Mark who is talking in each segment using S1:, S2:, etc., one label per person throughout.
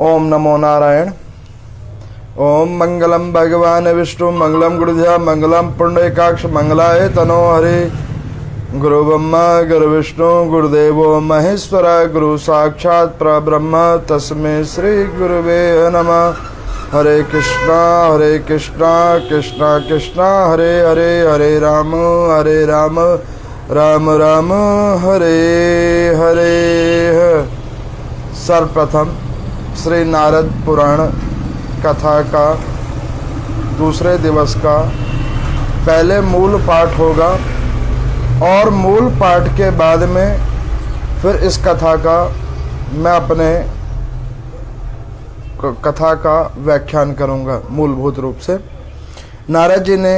S1: ओम नमो नारायण। ओम मंगलम भगवान विष्णु मंगलम गुरुदेव मंगलम पुंडरीकाक्ष मंगलाय तनो हरे। गुरु ब्रह्मा गुरु विष्णु गुरुदेवो महेश्वर गुरु साक्षात् परब्रह्म तस्मै श्री गुरुवे नमः। हरे कृष्णा कृष्णा कृष्णा हरे हरे, हरे राम राम राम हरे हरे। सर्वप्रथम श्री नारद पुराण कथा का दूसरे दिवस का पहले मूल पाठ होगा और मूल पाठ के बाद में फिर इस कथा का मैं अपने कथा का व्याख्यान करूंगा मूलभूत रूप से। नारद जी ने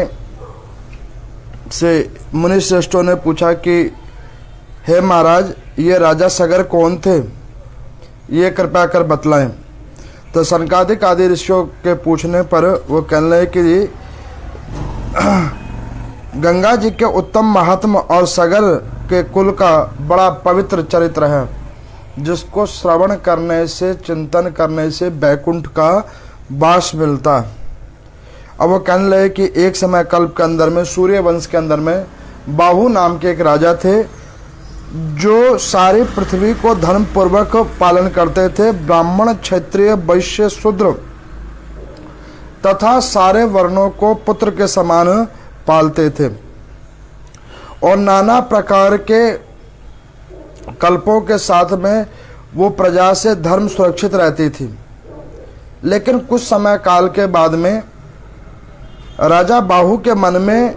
S1: से मुनि श्रेष्ठों ने पूछा कि हे महाराज, ये राजा सगर कौन थे, ये कृपया कर बतलाएं। तो सनकादिक आदि ऋषियों के पूछने पर वो कहने लगे कि गंगा जी के उत्तम महात्म और सगर के कुल का बड़ा पवित्र चरित्र है, जिसको श्रवण करने से चिंतन करने से बैकुंठ का वास मिलता है। अब वो कहने लगे कि एक समय कल्प के अंदर में सूर्य वंश के अंदर में बाहु नाम के एक राजा थे, जो सारी पृथ्वी को धर्म पूर्वक पालन करते थे। ब्राह्मण क्षत्रिय वैश्य शूद्र तथा सारे वर्णों को पुत्र के समान पालते थे और नाना प्रकार के कल्पों के साथ में वो प्रजा से धर्म सुरक्षित रहती थी। लेकिन कुछ समय काल के बाद में राजा बाहु के मन में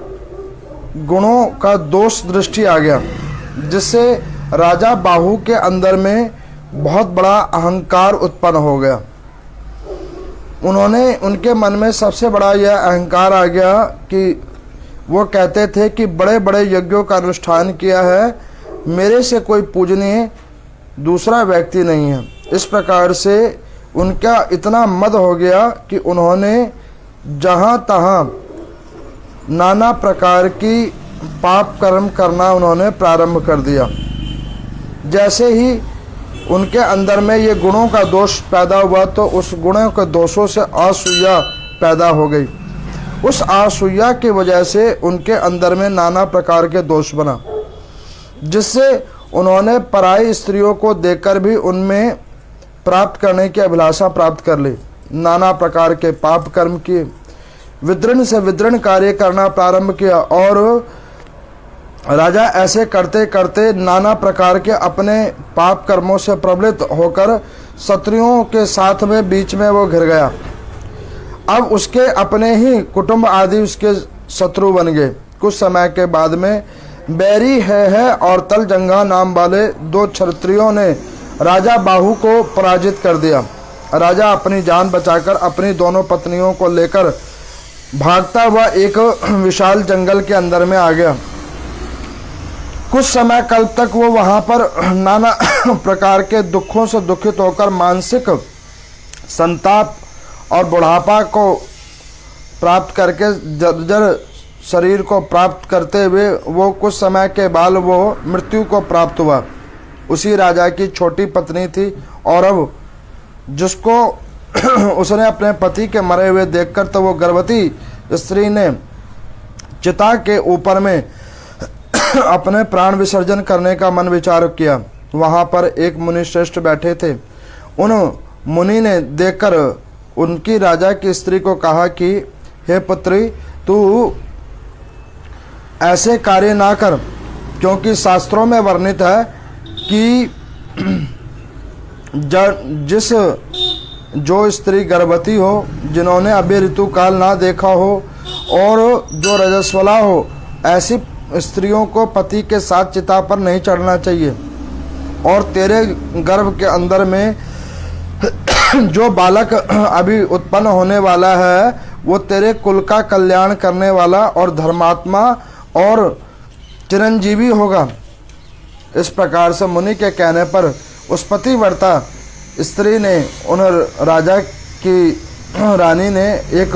S1: गुणों का दोष दृष्टि आ गया, जिससे राजा बाहु के अंदर में बहुत बड़ा अहंकार उत्पन्न हो गया। उनके मन में सबसे बड़ा यह अहंकार आ गया कि वो कहते थे कि बड़े बड़े यज्ञों का अनुष्ठान किया है, मेरे से कोई पूजनीय दूसरा व्यक्ति नहीं है। इस प्रकार से उनका इतना मद हो गया कि उन्होंने जहाँ तहाँ नाना प्रकार की पाप कर्म करना उन्होंने प्रारंभ कर दिया। जैसे ही उनके अंदर में ये गुणों का दोष पैदा हुआ तो उस गुणों के दोषों से असूया पैदा हो गई। उस असूया की वजह से उनके अंदर में नाना प्रकार के दोष बना, जिससे उन्होंने पराई स्त्रियों को देखकर भी उनमें प्राप्त करने की अभिलाषा प्राप्त कर ली। नाना प्रकार के पाप कर्म किए, विद्रण से विद्रण कार्य करना प्रारंभ किया और राजा ऐसे करते करते नाना प्रकार के अपने पाप कर्मों से प्रबलित होकर शत्रुओं के साथ में बीच में वो घिर गया। अब उसके अपने ही कुटुंब आदि उसके शत्रु बन गए। कुछ समय के बाद में बैरी है और तलजंगा नाम वाले दो क्षत्रियों ने राजा बाहु को पराजित कर दिया। राजा अपनी जान बचाकर अपनी दोनों पत्नियों को लेकर भागता हुआ एक विशाल जंगल के अंदर में आ गया। कुछ समय कल तक वो वहाँ पर नाना प्रकार के दुखों से दुखित होकर मानसिक संताप और बुढ़ापा को प्राप्त करके जर्जर शरीर को प्राप्त करते हुए वो कुछ समय के बाद वो मृत्यु को प्राप्त हुआ। उसी राजा की छोटी पत्नी थी और अब जिसको उसने अपने पति के मरे हुए देखकर तो वो गर्भवती स्त्री ने चिता के ऊपर में अपने प्राण विसर्जन करने का मन विचार किया। वहाँ पर एक मुनि श्रेष्ठ बैठे थे। उन मुनि ने देखकर उनकी राजा की स्त्री को कहा कि हे पुत्री, तू ऐसे कार्य ना कर, क्योंकि शास्त्रों में वर्णित है कि जो स्त्री गर्भवती हो, जिन्होंने अभी ऋतुकाल ना देखा हो और जो रजस्वला हो, ऐसी स्त्रियों को पति के साथ चिता पर नहीं चढ़ना चाहिए। और तेरे गर्भ के अंदर में जो बालक अभी उत्पन्न होने वाला है वो तेरे कुल का कल्याण करने वाला और धर्मात्मा और चिरंजीवी होगा। इस प्रकार से मुनि के कहने पर उस पतिव्रता स्त्री ने उन राजा की रानी ने एक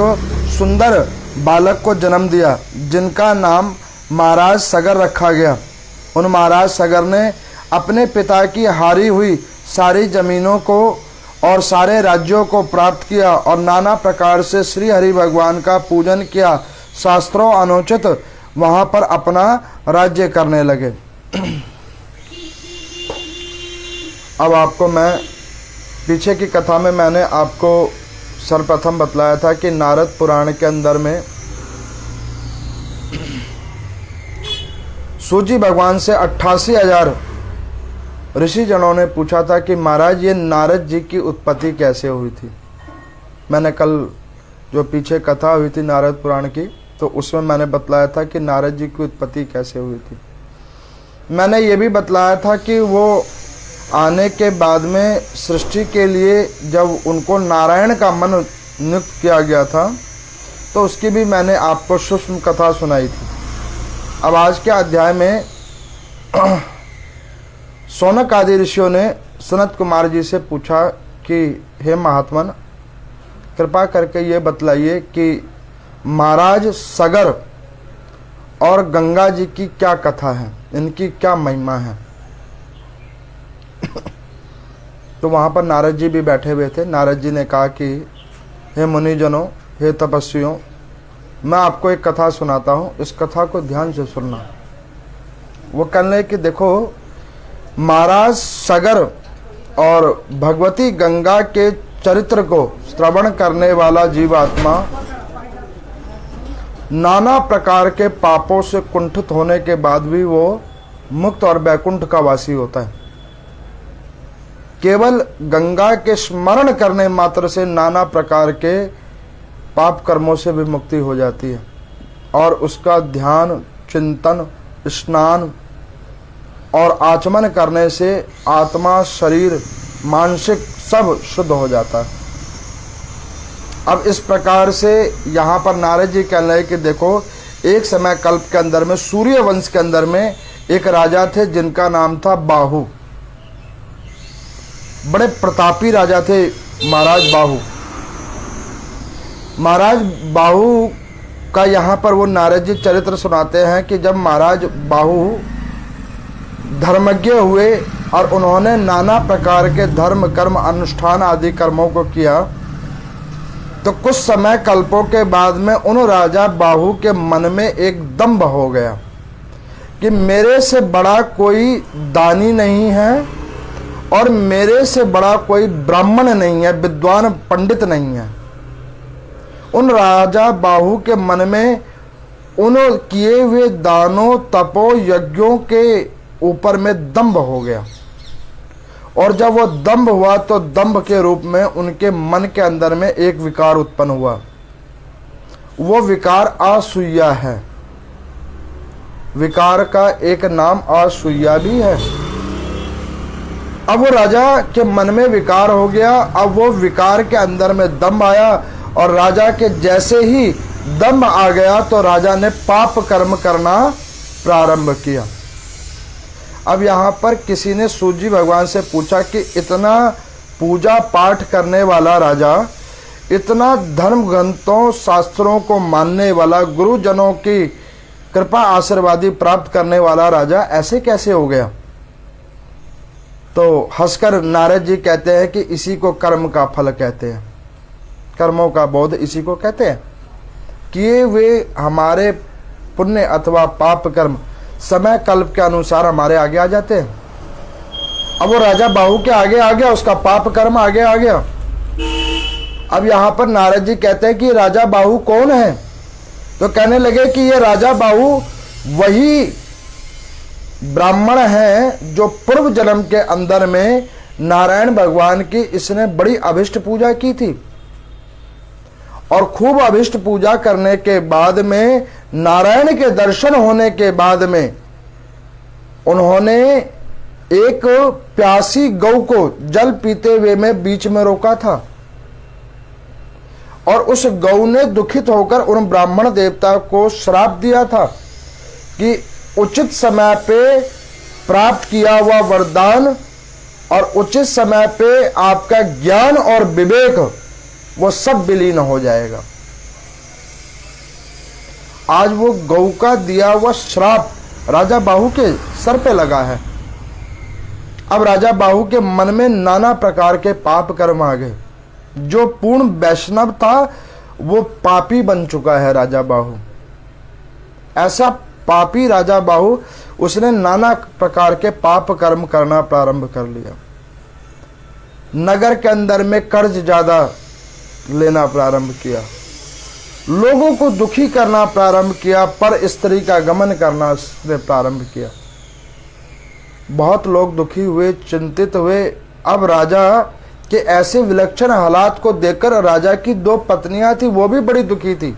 S1: सुंदर बालक को जन्म दिया, जिनका नाम महाराज सगर रखा गया। उन महाराज सगर ने अपने पिता की हारी हुई सारी जमीनों को और सारे राज्यों को प्राप्त किया और नाना प्रकार से श्री हरि भगवान का पूजन किया, शास्त्रों अनुचित वहां पर अपना राज्य करने लगे। अब आपको मैं पीछे की कथा में मैंने आपको सर्वप्रथम बतलाया था कि नारद पुराण के अंदर में सूजी भगवान से 88,000 ऋषि जनों ने पूछा था कि महाराज ये नारद जी की उत्पत्ति कैसे हुई थी। मैंने कल जो पीछे कथा हुई थी नारद पुराण की, तो उसमें मैंने बतलाया था कि नारद जी की उत्पत्ति कैसे हुई थी। मैंने ये भी बतलाया था कि वो आने के बाद में सृष्टि के लिए जब उनको नारायण का मन नियुक्त किया गया था, तो उसकी भी मैंने आपको सूक्ष्म कथा सुनाई थी। अब आज के अध्याय में सौनक आदि ऋषियों ने सनत कुमार जी से पूछा कि हे महात्मन, कृपा करके ये बतलाइए कि महाराज सगर और गंगा जी की क्या कथा है, इनकी क्या महिमा है। तो वहाँ पर नारद जी भी बैठे हुए थे। नारद जी ने कहा कि हे मुनिजनों, हे तपस्वियों, मैं आपको एक कथा सुनाता हूँ, इस कथा को ध्यान से सुनना। वो कहने कि देखो, महाराज सगर और भगवती गंगा के चरित्र को श्रवण करने वाला जीवात्मा नाना प्रकार के पापों से कुंठित होने के बाद भी वो मुक्त और बैकुंठ का वासी होता है। केवल गंगा के स्मरण करने मात्र से नाना प्रकार के पाप कर्मों से भी मुक्ति हो जाती है और उसका ध्यान, चिंतन, स्नान और आचमन करने से आत्मा, शरीर, मानसिक सब शुद्ध हो जाता है। अब इस प्रकार से यहाँ पर नारद जी कह रहे हैं कि देखो, एक समय कल्प के अंदर में सूर्य वंश के अंदर में एक राजा थे जिनका नाम था बाहु। बड़े प्रतापी राजा थे महाराज बाहु। महाराज बाहु का यहाँ पर वो नारद जी चरित्र सुनाते हैं कि जब महाराज बाहु धर्मज्ञ हुए और उन्होंने नाना प्रकार के धर्म, कर्म, अनुष्ठान आदि कर्मों को किया, तो कुछ समय कल्पों के बाद में उन राजा बाहु के मन में एक दंभ हो गया कि मेरे से बड़ा कोई दानी नहीं है और मेरे से बड़ा कोई ब्राह्मण नहीं है, विद्वान पंडित नहीं है। उन राजा बाहु के मन में उन किए हुए दानों, तपो, यज्ञों के ऊपर में दंभ हो गया। और जब वो दंभ हुआ तो दंभ के रूप में उनके मन के अंदर में एक विकार उत्पन्न हुआ। वो विकार असूया है। विकार का एक नाम असूया भी है। अब वो राजा के मन में विकार हो गया। अब वो विकार के अंदर में दंभ आया और राजा के जैसे ही दंभ आ गया तो राजा ने पाप कर्म करना प्रारंभ किया। अब यहाँ पर किसी ने सूजी भगवान से पूछा कि इतना पूजा पाठ करने वाला राजा, इतना धर्म ग्रंथों, शास्त्रों को मानने वाला, गुरुजनों की कृपा आशीर्वादी प्राप्त करने वाला राजा ऐसे कैसे हो गया। तो हंसकर नारद जी कहते हैं कि इसी को कर्म का फल कहते हैं, कर्मों का बोध इसी को कहते हैं। किए हुए हमारे पुण्य अथवा पाप कर्म समय कल्प के अनुसार हमारे आगे आ जाते हैं। अब वो राजा बाहु के आगे आ गया, उसका पाप कर्म आगे आ गया। अब यहाँ पर नारद जी कहते हैं कि राजा बाहु कौन है। तो कहने लगे कि ये राजा बाहु वही ब्राह्मण है जो पूर्व जन्म के अंदर में नारायण भगवान की इसने बड़ी अभिष्ट पूजा की थी और खूब अभिष्ट पूजा करने के बाद में, नारायण के दर्शन होने के बाद में, उन्होंने एक प्यासी गौ को जल पीते हुए में बीच में रोका था और उस गौ ने दुखित होकर उन ब्राह्मण देवता को श्राप दिया था कि उचित समय पे प्राप्त किया हुआ वरदान और उचित समय पे आपका ज्ञान और विवेक वो सब विलीन हो जाएगा। आज वो गौ का दिया हुआ श्राप राजा बाहु के सर पे लगा है। अब राजा बाहु के मन में नाना प्रकार के पाप कर्म आ गए। जो पूर्ण वैष्णव था वो पापी बन चुका है राजा बाहु। ऐसा पापी राजा बाहु, उसने नाना प्रकार के पाप कर्म करना प्रारंभ कर लिया। नगर के अंदर में कर्ज ज्यादा लेना प्रारंभ किया, लोगों को दुखी करना प्रारंभ किया, पर स्त्री का गमन करना उसने प्रारंभ किया। बहुत लोग दुखी हुए, चिंतित हुए। अब राजा के ऐसे विलक्षण हालात को देखकर राजा की 2 पत्नियां थी, वो भी बड़ी दुखी थी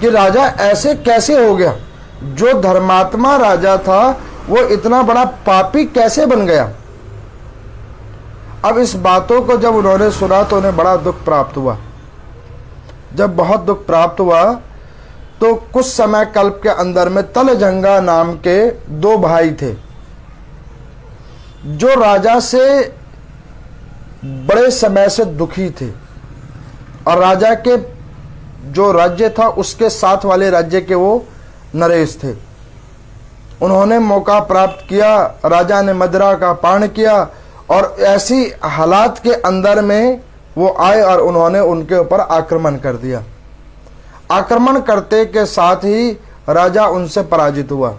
S1: कि राजा ऐसे कैसे हो गया। जो धर्मात्मा राजा था वो इतना बड़ा पापी कैसे बन गया। अब इस बातों को जब उन्होंने सुना तो उन्हें बड़ा दुख प्राप्त हुआ। जब बहुत दुख प्राप्त हुआ तो कुछ समय कल्प के अंदर में तलजंगा नाम के 2 भाई थे, जो राजा से बड़े समय से दुखी थे, और राजा के जो राज्य था उसके साथ वाले राज्य के वो नरेश थे। उन्होंने मौका प्राप्त किया, राजा ने मदिरा का पान किया, और ऐसी हालात के अंदर में वो आए और उन्होंने उनके ऊपर आक्रमण कर दिया। आक्रमण करते के साथ ही राजा उनसे पराजित हुआ,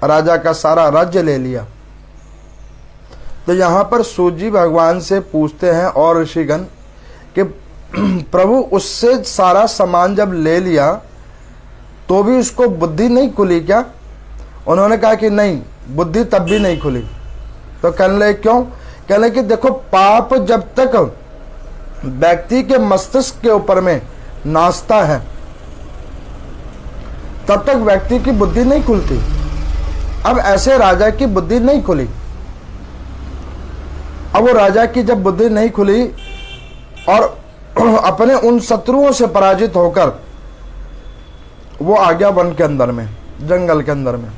S1: राजा का सारा राज्य ले लिया। तो यहां पर सूत जी भगवान से पूछते हैं और ऋषिगण कि प्रभु उससे सारा सामान जब ले लिया तो भी उसको बुद्धि नहीं खुली क्या? उन्होंने कहा कि नहीं, बुद्धि तब भी नहीं खुली। तो कहने लगे क्यों? कहने लगे कि देखो, पाप जब तक व्यक्ति के मस्तिष्क के ऊपर में नाचता है तब तक व्यक्ति की बुद्धि नहीं खुलती। अब ऐसे राजा की बुद्धि नहीं खुली। अब वो राजा की जब बुद्धि नहीं खुली और अपने उन शत्रुओं से पराजित होकर वो आ गया वन के अंदर में, जंगल के अंदर में।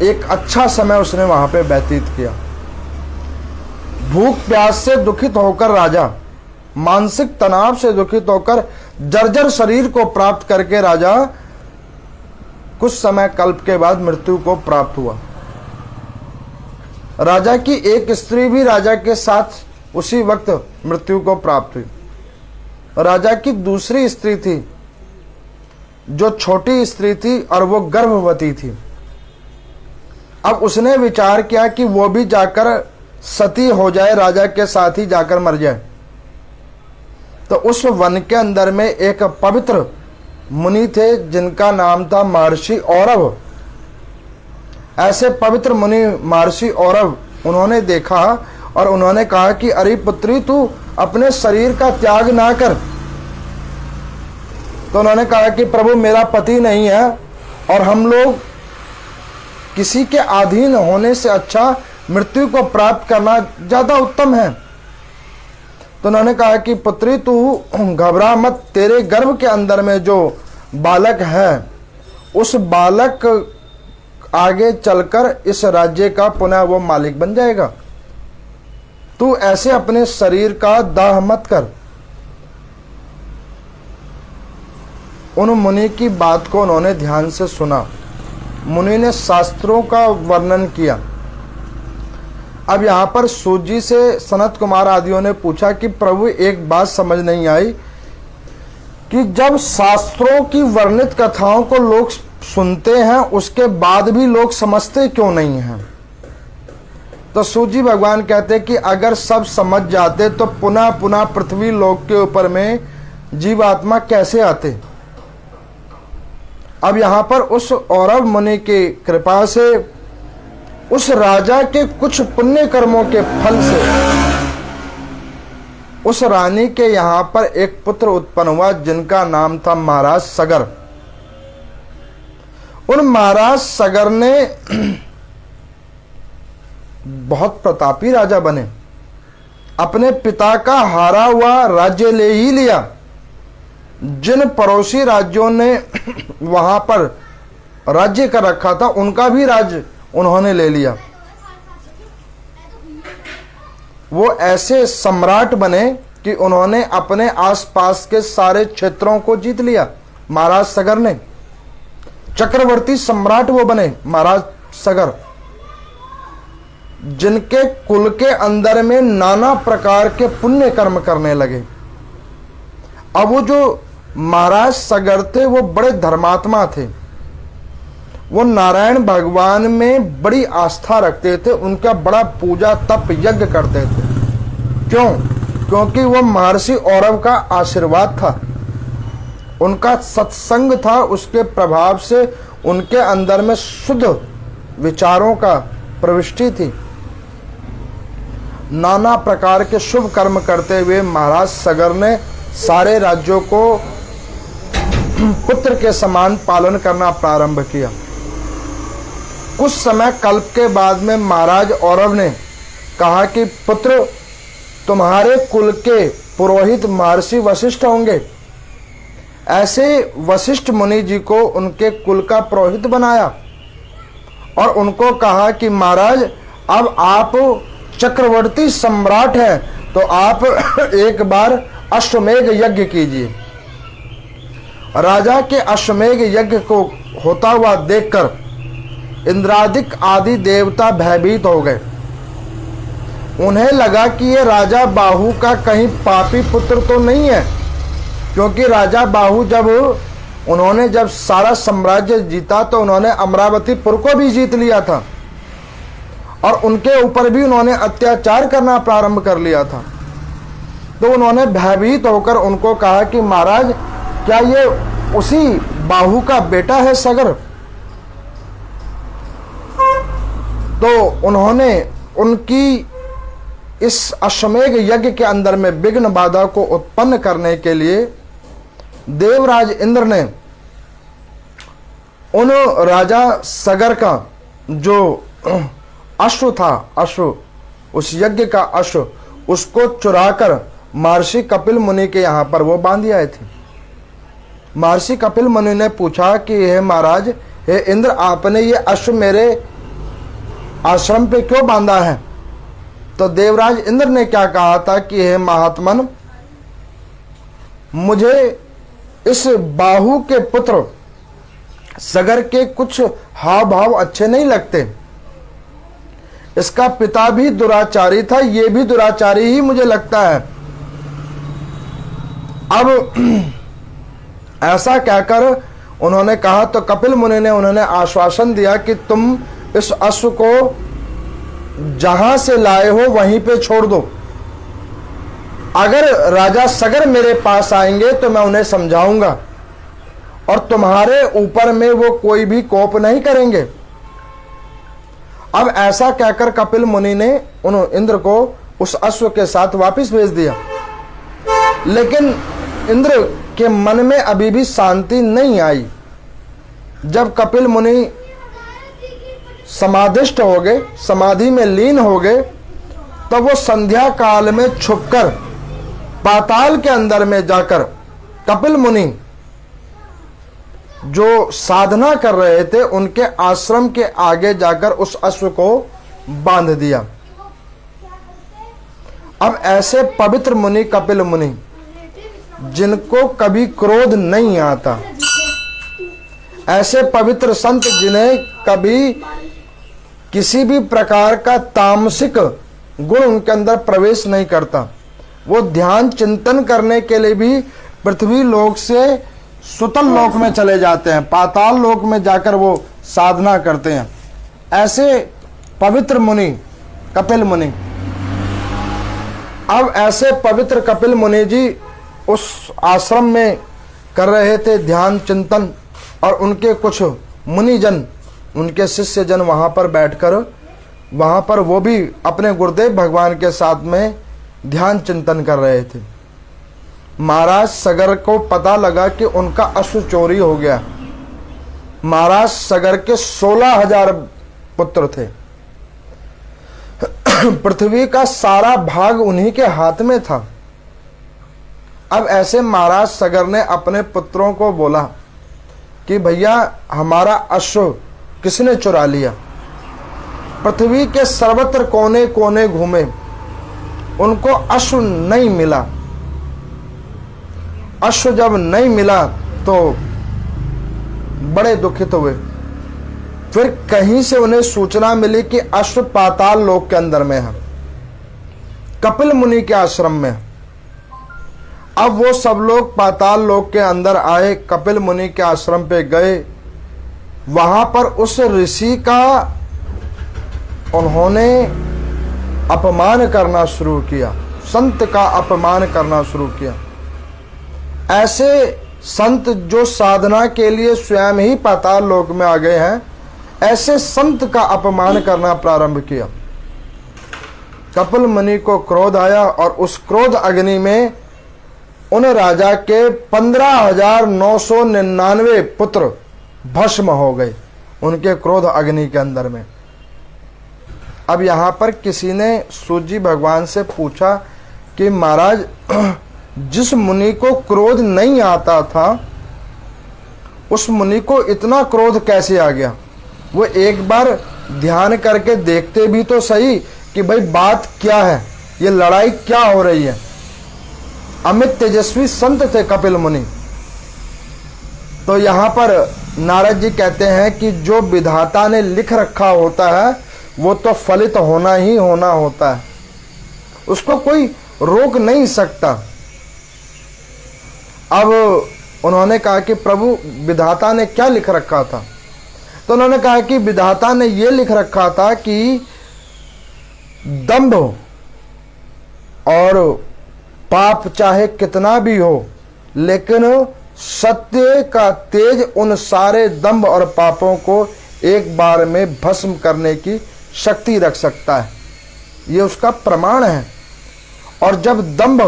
S1: एक अच्छा समय उसने वहां पे व्यतीत किया। भूख प्यास से दुखित होकर राजा, मानसिक तनाव से दुखित होकर जर्जर शरीर को प्राप्त करके राजा कुछ समय कल्प के बाद मृत्यु को प्राप्त हुआ। राजा की एक स्त्री भी राजा के साथ उसी वक्त मृत्यु को प्राप्त हुई। राजा की दूसरी स्त्री थी जो छोटी स्त्री थी और वो गर्भवती थी। अब उसने विचार किया कि वो भी जाकर सती हो जाए, राजा के साथ ही जाकर मर जाए। तो उस वन के अंदर में एक पवित्र मुनि थे जिनका नाम था महर्षि औरव। ऐसे पवित्र मुनि महर्षि औरव, उन्होंने देखा और उन्होंने कहा कि अरे पुत्री, तू अपने शरीर का त्याग ना कर। तो उन्होंने कहा कि प्रभु, मेरा पति नहीं है और हम लोग किसी के अधीन होने से अच्छा मृत्यु को प्राप्त करना ज्यादा उत्तम है। तो उन्होंने कहा कि पुत्री, तू घबरा मत, तेरे गर्भ के अंदर में जो बालक है उस बालक आगे चलकर इस राज्य का पुनः वो मालिक बन जाएगा। तू ऐसे अपने शरीर का दाह मत कर। उन मुनि की बात को उन्होंने ध्यान से सुना। मुनि ने शास्त्रों का वर्णन किया। अब यहां पर सूत जी से सनत कुमार आदियों ने पूछा कि प्रभु, एक बात समझ नहीं आई कि जब शास्त्रों की वर्णित कथाओं को लोग सुनते हैं उसके बाद भी लोग समझते क्यों नहीं हैं? तो सूत जी भगवान कहते कि अगर सब समझ जाते तो पुनः पुनः पृथ्वी लोक के ऊपर में जीवात्मा कैसे आते। अब यहां पर उस औरव मुनि की कृपा से उस राजा के कुछ पुण्य कर्मों के फल से उस रानी के यहां पर एक पुत्र उत्पन्न हुआ जिनका नाम था महाराज सगर। उन महाराज सगर ने बहुत प्रतापी राजा बने। अपने पिता का हारा हुआ राज्य ले ही लिया। जिन पड़ोसी राज्यों ने वहां पर राज्य कर रखा था उनका भी राज्य उन्होंने ले लिया। वो ऐसे सम्राट बने कि उन्होंने अपने आसपास के सारे क्षेत्रों को जीत लिया। महाराज सगर ने चक्रवर्ती सम्राट वो बने महाराज सगर। जिनके कुल के अंदर में नाना प्रकार के पुण्य कर्म करने लगे। अब वो जो महाराज सगर थे वो बड़े धर्मात्मा थे, वो नारायण भगवान में बड़ी आस्था रखते थे, उनका बड़ा पूजा तप यज्ञ करते थे। क्यों? क्योंकि वो महर्षि औरव का आशीर्वाद था, उनका सत्संग था, उसके प्रभाव से उनके अंदर में शुद्ध विचारों का प्रविष्टि थी। नाना प्रकार के शुभ कर्म करते हुए महाराज सगर ने सारे राज्यों को पुत्र के समान पालन करना प्रारंभ किया। कुछ समय कल्प के बाद में महाराज औरव ने कहा कि पुत्र, तुम्हारे कुल के पुरोहित महर्षि वशिष्ठ होंगे। ऐसे वशिष्ठ मुनि जी को उनके कुल का पुरोहित बनाया और उनको कहा कि महाराज, अब आप चक्रवर्ती सम्राट हैं, तो आप एक बार अश्वमेध यज्ञ कीजिए। राजा के अश्वमेध यज्ञ को होता हुआ देखकर इंद्रादिक आदि देवता भयभीत हो गए। उन्हें लगा कि ये राजा बाहु का कहीं पापी पुत्र तो नहीं है, क्योंकि राजा बाहु जब सारा साम्राज्य जीता तो उन्होंने अमरावतीपुर को भी जीत लिया था और उनके ऊपर भी उन्होंने अत्याचार करना प्रारंभ कर लिया था। तो उन्होंने भयभीत होकर उनको कहा कि महाराज, क्या ये उसी बाहु का बेटा है सगर? तो उन्होंने उनकी इस अश्वमेध यज्ञ के अंदर में विघ्न बाधा को उत्पन्न करने के लिए देवराज इंद्र ने उन राजा सगर का जो अश्व था, उस यज्ञ का अश्व, उसको चुराकर महर्षि कपिल मुनि के यहां पर वो बांध आए थे। महर्षि कपिल मुनि ने पूछा कि हे महाराज, हे इंद्र, आपने ये अश्व मेरे आश्रम पे क्यों बांधा है? तो देवराज इंद्र ने क्या कहा था कि हे महात्मन, मुझे इस बाहु के पुत्र सगर के कुछ हाव भाव अच्छे नहीं लगते। इसका पिता भी दुराचारी था, ये भी दुराचारी ही मुझे लगता है। अब ऐसा कहकर उन्होंने कहा तो कपिल मुनि ने उन्होंने आश्वासन दिया कि तुम इस अश्व को जहां से लाए हो वहीं पे छोड़ दो। अगर राजा सगर मेरे पास आएंगे तो मैं उन्हें समझाऊंगा और तुम्हारे ऊपर में वो कोई भी कोप नहीं करेंगे। अब ऐसा कहकर कपिल मुनि ने उन इंद्र को उस अश्व के साथ वापस भेज दिया। लेकिन इंद्र के मन में अभी भी शांति नहीं आई। जब कपिल मुनि समाधिष्ट हो गए, समाधि में लीन हो गए, तब वो संध्या काल में छुपकर पाताल के अंदर में जाकर कपिल मुनि जो साधना कर रहे थे उनके आश्रम के आगे जाकर उस अश्व को बांध दिया। अब ऐसे पवित्र मुनि कपिल मुनि, जिनको कभी क्रोध नहीं आता, ऐसे पवित्र संत जिन्हें कभी किसी भी प्रकार का तामसिक गुण उनके अंदर प्रवेश नहीं करता, वो ध्यान चिंतन करने के लिए भी पृथ्वी लोक से सुतल लोक में चले जाते हैं, पाताल लोक में जाकर वो साधना करते हैं। ऐसे पवित्र मुनि कपिल मुनि, अब ऐसे पवित्र कपिल मुनि जी उस आश्रम में कर रहे थे ध्यान चिंतन, और उनके कुछ मुनिजन, उनके शिष्य जन वहां पर बैठकर वहां पर वो भी अपने गुरुदेव भगवान के साथ में ध्यान चिंतन कर रहे थे। महाराज सगर को पता लगा कि उनका अश्व चोरी हो गया। महाराज सगर के 16,000 पुत्र थे। पृथ्वी का सारा भाग उन्हीं के हाथ में था। अब ऐसे महाराज सगर ने अपने पुत्रों को बोला कि भैया, हमारा अश्व किसने चुरा लिया? पृथ्वी के सर्वत्र कोने कोने घूमे, उनको अश्व नहीं मिला। अश्व जब नहीं मिला तो बड़े दुखित हुए। फिर कहीं से उन्हें सूचना मिली कि अश्व पाताल लोक के अंदर में है, कपिल मुनि के आश्रम में। अब वो सब लोग पाताल लोक के अंदर आए, कपिल मुनि के आश्रम पे गए। वहां पर उस ऋषि का उन्होंने अपमान करना शुरू किया, संत का अपमान करना शुरू किया। ऐसे संत जो साधना के लिए स्वयं ही पाताल लोक में आ गए हैं, ऐसे संत का अपमान करना प्रारंभ किया। कपिल मुनि को क्रोध आया और उस क्रोध अग्नि में उन राजा के 15,999 पुत्र भस्म हो गए, उनके क्रोध अग्नि के अंदर में। अब यहां पर किसी ने सूत जी भगवान से पूछा कि महाराज, जिस मुनि को क्रोध नहीं आता था, उस मुनि को इतना क्रोध कैसे आ गया? वो एक बार ध्यान करके देखते भी तो सही कि भाई बात क्या है, ये लड़ाई क्या हो रही है। अमित तेजस्वी संत थे कपिल मुनि। तो यहां पर नारद जी कहते हैं कि जो विधाता ने लिख रखा होता है वो तो फलित होना ही होना होता है, उसको कोई रोक नहीं सकता। अब उन्होंने कहा कि प्रभु, विधाता ने क्या लिख रखा था? तो उन्होंने कहा कि विधाता ने यह लिख रखा था कि दंभ और पाप चाहे कितना भी हो, लेकिन सत्य का तेज उन सारे दंभ और पापों को एक बार में भस्म करने की शक्ति रख सकता है। ये उसका प्रमाण है। और जब दंभ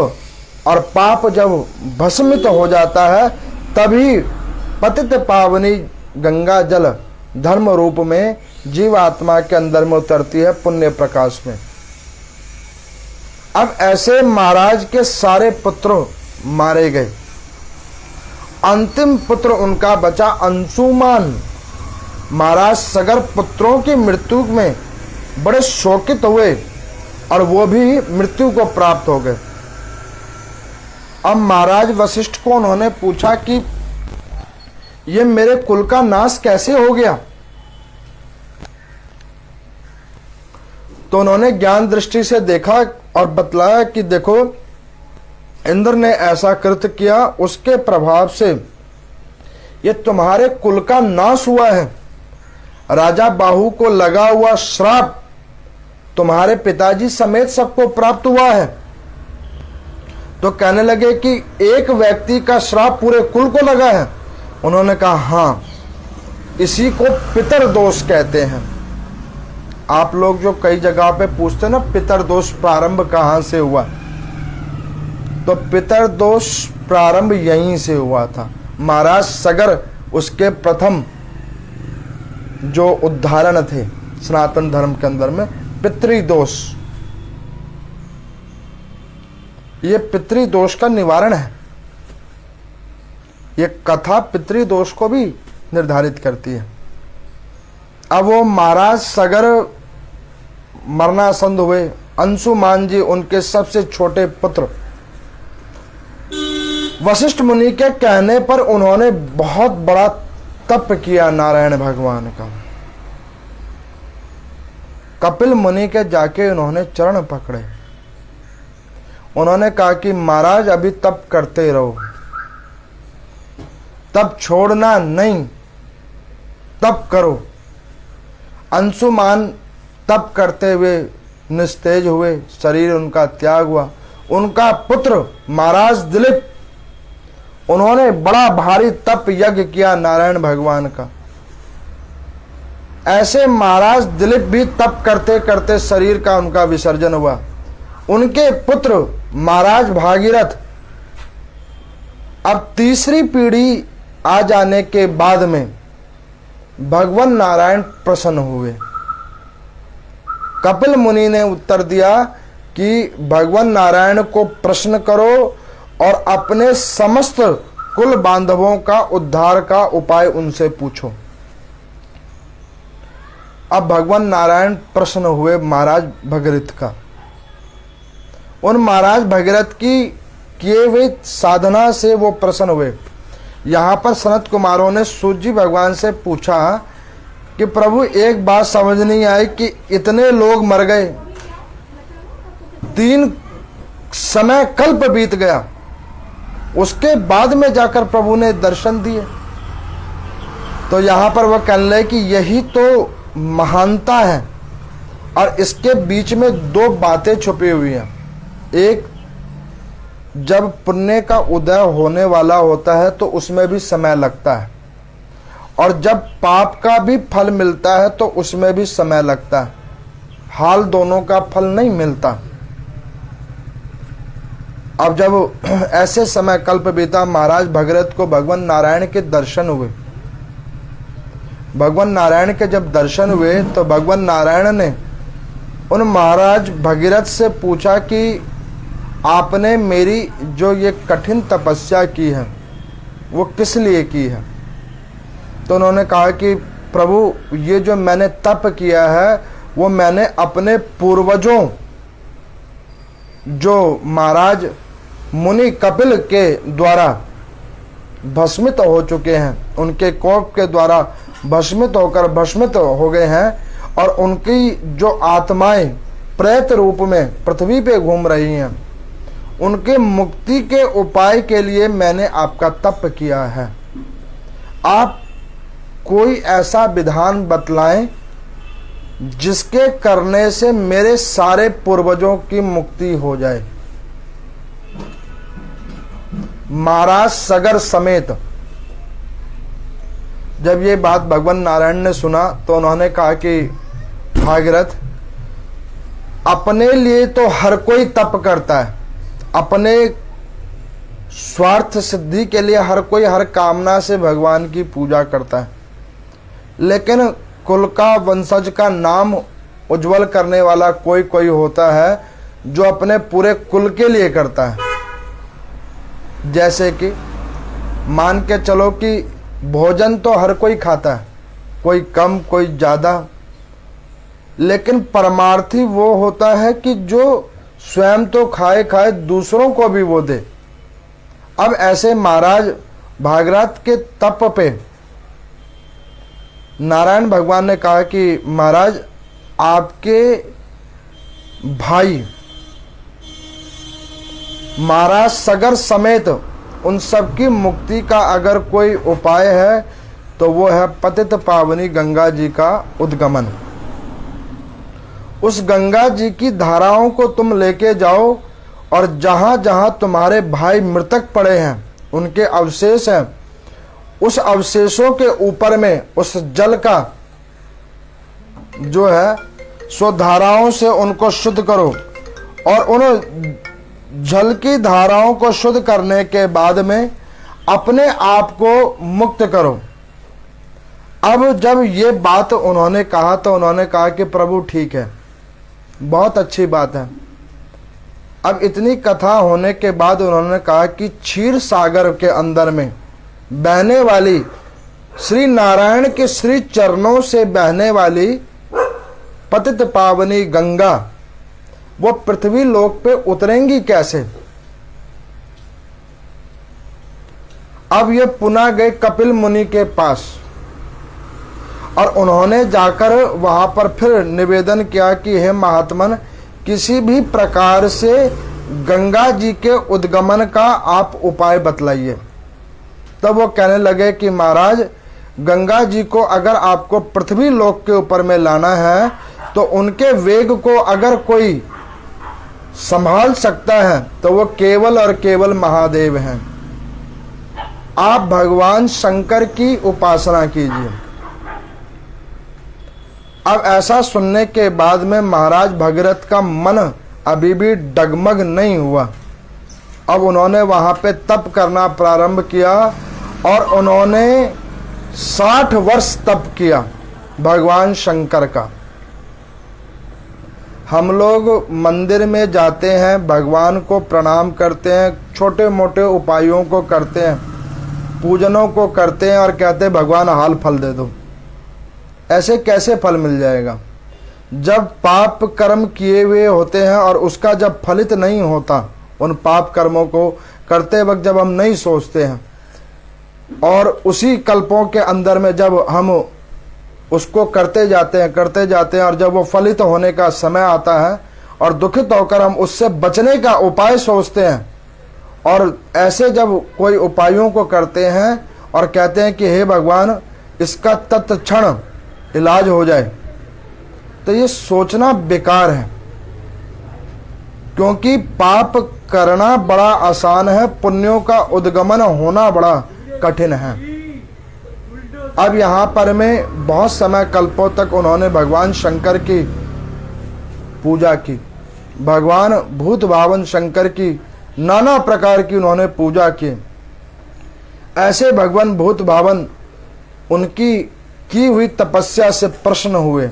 S1: और पाप जब भस्मित हो जाता है, तभी पतित पावनी गंगा जल धर्म रूप में जीवात्मा के अंदर में उतरती है, पुण्य प्रकाश में। अब ऐसे महाराज के सारे पुत्र मारे गए। अंतिम पुत्र उनका बचा अंशुमान। महाराज सगर पुत्रों की मृत्यु में बड़े शोकित हुए और वो भी मृत्यु को प्राप्त हो गए। अब महाराज वशिष्ठ को उन्होंने पूछा कि ये मेरे कुल का नाश कैसे हो गया? तो उन्होंने ज्ञान दृष्टि से देखा और बतलाया कि देखो, इंद्र ने ऐसा कृत्य किया, उसके प्रभाव से ये तुम्हारे कुल का नाश हुआ है। राजा बाहु को लगा हुआ श्राप तुम्हारे पिताजी समेत सबको प्राप्त हुआ है। तो कहने लगे कि एक व्यक्ति का श्राप पूरे कुल को लगा है। उन्होंने कहा हाँ, इसी को पितर दोष कहते हैं। आप लोग जो कई जगह पे पूछते ना पितर दोष प्रारंभ कहां से हुआ, तो पितर दोष प्रारंभ यहीं से हुआ था। महाराज सगर उसके प्रथम जो उदाहरण थे सनातन धर्म के अंदर में, पितृदोष। ये पितृदोष का निवारण है। ये कथा पितृदोष को भी निर्धारित करती है। अब वो महाराज सगर मरणासन्न हुए। अंशुमान जी उनके सबसे छोटे पुत्र। वशिष्ठ मुनि के कहने पर उन्होंने बहुत बड़ा तप किया नारायण भगवान का। कपिल मुनि के जाके उन्होंने चरण पकड़े। उन्होंने कहा कि महाराज अभी तप करते रहो, तप छोड़ना नहीं, तप करो। अंशुमान तप करते हुए निस्तेज हुए, शरीर उनका त्याग हुआ। उनका पुत्र महाराज दिलीप, उन्होंने बड़ा भारी तप यज्ञ किया नारायण भगवान का। ऐसे महाराज दिलीप भी तप करते करते शरीर का उनका विसर्जन हुआ। उनके पुत्र महाराज भागीरथ, अब तीसरी पीढ़ी आ जाने के बाद में भगवान नारायण प्रसन्न हुए। कपिल मुनि ने उत्तर दिया कि भगवान नारायण को प्रश्न करो और अपने समस्त कुल बांधवों का उद्धार का उपाय उनसे पूछो। अब भगवान नारायण प्रसन्न हुए महाराज भगीरथ का। उन महाराज भगीरथ की किए हुए साधना से वो प्रसन्न हुए। यहाँ पर सनत कुमारों ने सूत जी भगवान से पूछा कि प्रभु एक बात समझ नहीं आई कि इतने लोग मर गए, 3 समय कल्प बीत गया, उसके बाद में जाकर प्रभु ने दर्शन दिए। तो यहां पर वह कहने लगे कि यही तो महानता है। और इसके बीच में 2 बातें छुपी हुई हैं। एक, जब पुण्य का उदय होने वाला होता है तो उसमें भी समय लगता है, और जब पाप का भी फल मिलता है तो उसमें भी समय लगता है। हाल दोनों का फल नहीं मिलता। अब जब ऐसे समय कल्प बीता, महाराज भगीरथ को भगवान नारायण के दर्शन हुए। भगवान नारायण के जब दर्शन हुए तो भगवान नारायण ने उन महाराज भगीरथ से पूछा कि आपने मेरी जो ये कठिन तपस्या की है वो किस लिए की है। तो उन्होंने कहा कि प्रभु, ये जो मैंने तप किया है वो मैंने अपने पूर्वजों, जो महाराज मुनि कपिल के द्वारा भस्मित हो चुके हैं, उनके कोप के द्वारा भस्मित होकर भस्मित हो गए हैं, और उनकी जो आत्माएं प्रेत रूप में पृथ्वी पे घूम रही हैं, उनके मुक्ति के उपाय के लिए मैंने आपका तप किया है। आप कोई ऐसा विधान बतलाएं जिसके करने से मेरे सारे पूर्वजों की मुक्ति हो जाए। महाराज सगर समेत जब ये बात भगवान नारायण ने सुना तो उन्होंने कहा कि भागीरथ, अपने लिए तो हर कोई तप करता है, अपने स्वार्थ सिद्धि के लिए हर कोई हर कामना से भगवान की पूजा करता है, लेकिन कुल का वंशज का नाम उज्जवल करने वाला कोई कोई होता है जो अपने पूरे कुल के लिए करता है। जैसे कि मान के चलो कि भोजन तो हर कोई खाता है, कोई कम कोई ज़्यादा, लेकिन परमार्थी वो होता है कि जो स्वयं तो खाए खाए दूसरों को भी वो दे। अब ऐसे महाराज भागीरथ के तप पे नारायण भगवान ने कहा कि महाराज, आपके भाई महाराज सगर समेत उन सबकी मुक्ति का अगर कोई उपाय है तो वो है पतित पावनी गंगा जी का उद्गमन। उस गंगा जी की धाराओं को तुम लेके जाओ, और जहां जहां तुम्हारे भाई मृतक पड़े हैं, उनके अवशेष हैं, उस अवशेषों के ऊपर में उस जल का जो है सो धाराओं से उनको शुद्ध करो, और उन जल की धाराओं को शुद्ध करने के बाद में अपने आप को मुक्त करो। अब जब ये बात उन्होंने कहा तो उन्होंने कहा कि प्रभु ठीक है, बहुत अच्छी बात है। अब इतनी कथा होने के बाद उन्होंने कहा कि क्षीर सागर के अंदर में बहने वाली श्री नारायण के श्री चरणों से बहने वाली पतित पावनी गंगा वो पृथ्वी लोक पे उतरेंगी कैसे। अब ये पुनः गए कपिल मुनि के पास, और उन्होंने जाकर वहां पर फिर निवेदन किया कि हे महात्मन, किसी भी प्रकार से गंगा जी के उद्गमन का आप उपाय बतलाइए। तब वो कहने लगे कि महाराज, गंगा जी को अगर आपको पृथ्वी लोक के ऊपर में लाना है तो उनके वेग को अगर कोई संभाल सकता है तो वो केवल और केवल महादेव हैं। आप भगवान शंकर की उपासना कीजिए। अब ऐसा सुनने के बाद में महाराज भगीरथ का मन अभी भी डगमग नहीं हुआ। अब उन्होंने वहां पे तप करना प्रारंभ किया, और उन्होंने 60 वर्ष तप किया भगवान शंकर का। हम लोग मंदिर में जाते हैं, भगवान को प्रणाम करते हैं, छोटे मोटे उपायों को करते हैं, पूजनों को करते हैं, और कहते हैं भगवान हाल फल दे दो। ऐसे कैसे फल मिल जाएगा? जब पाप कर्म किए हुए होते हैं और उसका जब फलित नहीं होता, उन पाप कर्मों को करते वक्त जब हम नहीं सोचते हैं, और उसी कल्पों के अंदर में जब हम उसको करते जाते हैं और जब वो फलित होने का समय आता है और दुखित होकर हम उससे बचने का उपाय सोचते हैं, और ऐसे जब कोई उपायों को करते हैं और कहते हैं कि हे भगवान इसका तत्क्षण इलाज हो जाए, तो ये सोचना बेकार है, क्योंकि पाप करना बड़ा आसान है, पुण्यों का उद्गमन होना बड़ा कठिन है। अब यहाँ पर में बहुत समय कल्पों तक उन्होंने भगवान शंकर की पूजा की, भगवान भूत भावन शंकर की नाना प्रकार की उन्होंने पूजा की। ऐसे भगवान भूत भावन उनकी की हुई तपस्या से प्रसन्न हुए